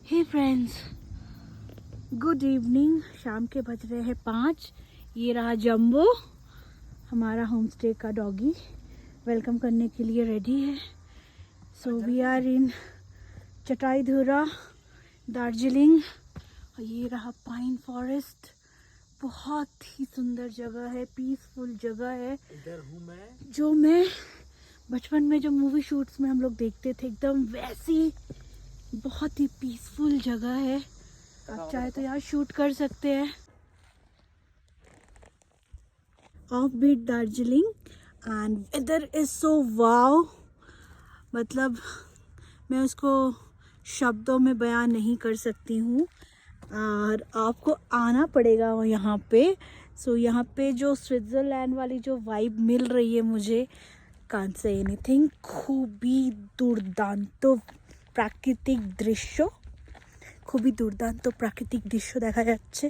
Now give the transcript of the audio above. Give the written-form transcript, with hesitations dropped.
हे friends, good evening. शाम के बज रहे हैं 5। ये रहा जम्बो, हमारा होम स्टे का डॉगी वेलकम करने के लिए रेडी है। So we are in Chataidhura, Darjeeling. और ये रहा पाइन फॉरेस्ट, बहुत ही सुंदर जगह है, पीसफुल जगह है। इधर हूँ मैं, जो मैं बचपन में जो मूवी शूट्स में हम लोग देखते थे, एकदम वैसी बहुत ही पीसफुल जगह है। आप चाहे तो यहाँ शूट कर सकते हैं। Off beat Darjeeling and weather is so wow, मतलब मैं उसको शब्दों में बयान नहीं कर सकती हूँ और आपको आना पड़ेगा यहाँ पे। सो यहाँ पे जो स्विट्ज़रलैंड वाली जो वाइब मिल रही है मुझे, कांट से एनीथिंग। खूबी দুর্দান্ত প্রাকৃতিক দৃশ্য, খুবই দুর্দান্ত প্রাকৃতিক দৃশ্য দেখা যাচ্ছে।